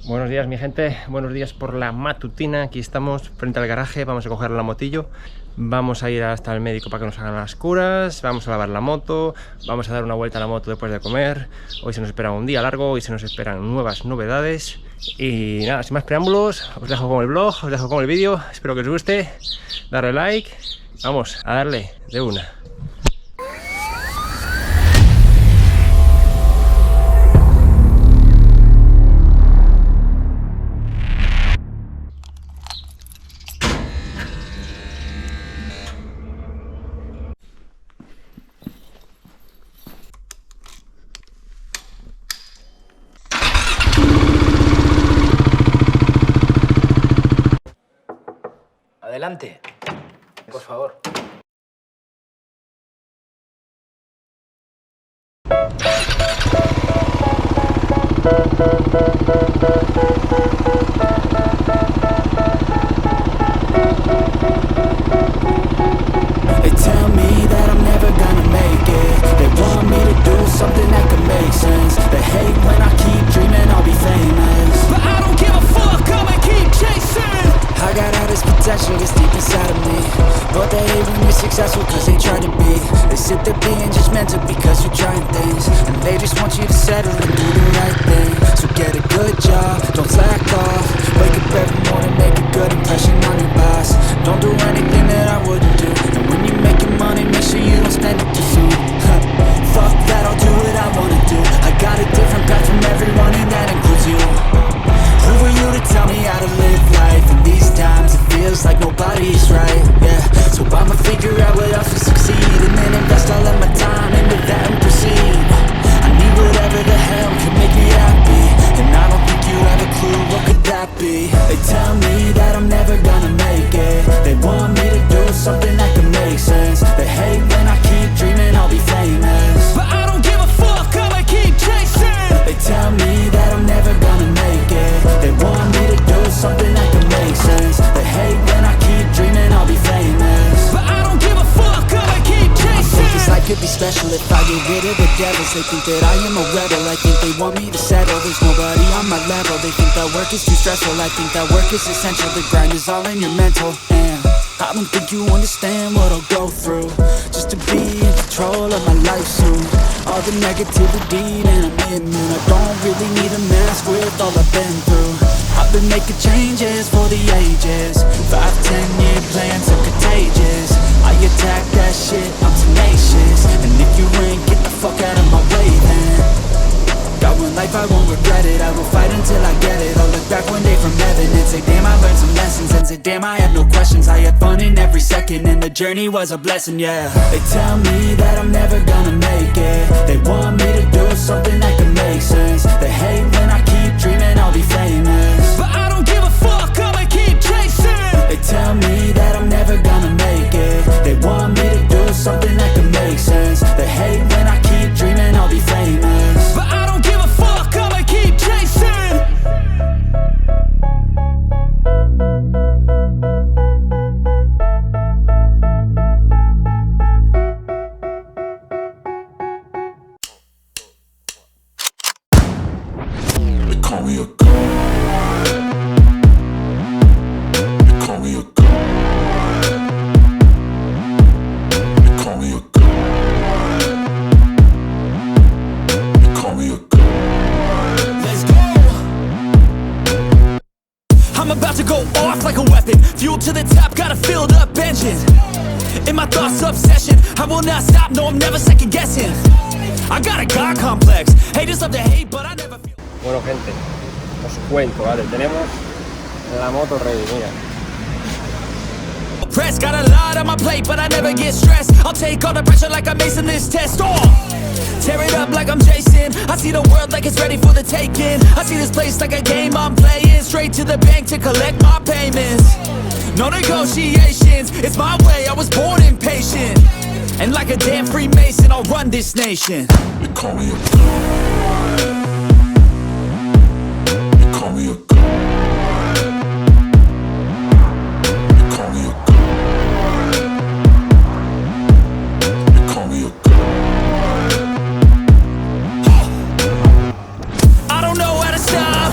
Buenos días mi gente, buenos días por la matutina. Aquí estamos frente al garaje, vamos a coger la motillo. Vamos a ir hasta el médico para que nos hagan las curas. Vamos a lavar la moto, vamos a dar una vuelta a la moto después de comer. Hoy se nos espera un día largo, hoy se nos esperan nuevas novedades. Y nada, sin más preámbulos, os dejo con el vlog, os dejo con el vídeo. Espero que os guste, darle like. Vamos a darle de una. Adelante, por favor. They tell me that I'm never gonna make it. They want me to do something that could make sense. They hate when I keep dreaming I'll be famous, but I don't give a fuck, I'ma keep chasing. I got all this potential that's deep inside of me, but they hate when you're successful cause they try to be. They sit there being judgmental because you're trying things, and they just want you to settle and do the right thing. So get a good job, don't slack off. Wake up every morning, make a good impression on your boss. Don't do anything that I wouldn't do, and when you're making money, make sure you don't spend it too soon. Fuck that, I'll do what I wanna do. I got a different path from everyone and that includes you. Who are you to tell me how to live life? In these times it feels like nobody's right, yeah. So I'ma figure out what else will succeed, and then invest all of my time into that and proceed. I need whatever the hell can make me happy, and I don't think you have a clue what could that be. They tell me that I'm never gonna make it. They want me to do something that can make sense. They hate when I keep dreaming I'll be famous, but I don't give a fuck, I'ma keep chasing. They tell me that I'm never gonna make it. They want me to do something that can make sense. They hate when I keep dreaming I'll be famous, but I don't give a fuck, I'ma keep chasing. I think this life could be special if I get rid of the devils. They think that I am a rebel, I think they want me to settle. There's nobody on my level, they think that work is too stressful. I think that work is essential, the grind is all in your mental. And I don't think you understand what I'll go through just to be in control of my life soon. All the negativity, man, I'm immune. I don't really need a mask with all I've been through. I've been making changes for the ages. 5-10 year plans are contagious. I attack that shit, I'm tenacious. And if you ain't, get the fuck out of my way then. Got one life, I won't regret it. I will fight until I get it. I'll look back one day from heaven and say damn, I learned some lessons. And say damn, I have no questions. I had fun in every second, and the journey was a blessing, yeah. They tell me that I'm never gonna make it. They want me to do something that can make sense. They hate when I keep dreaming I'll be famous, but I don't give a fuck, I'ma keep chasing. They tell me that I'm never gonna make it. They want me to do something that can make sense. They hate when I keep dreaming I'll be famous, but I don't give a fuck, I'ma keep chasing. They call me a god. They call me a god. They call me a god. They call me a god. Let's go. I'm about to go off like a weapon. Fuel to the top, got a filled up engine. In my thoughts, obsession. I will not stop, no, I'm never second guessing. I got a God complex. Haters love to hate, but I never feel. Bueno gente, os cuento, vale, tenemos la moto ready, mira. Press, got a lot on my plate, but I never get stressed. I'll take all the pressure like I'm acing this test. Oh, tear it up like I'm Jason. I see the world like it's ready for the taking. I see this place like a game I'm playing. Straight to the bank to collect my payments. No negotiations, it's my way, I was born impatient. And like a damn Freemason, I'll run this nation. They call me a god. They call me a god. They call me a god. They call me a god. I don't know how to stop.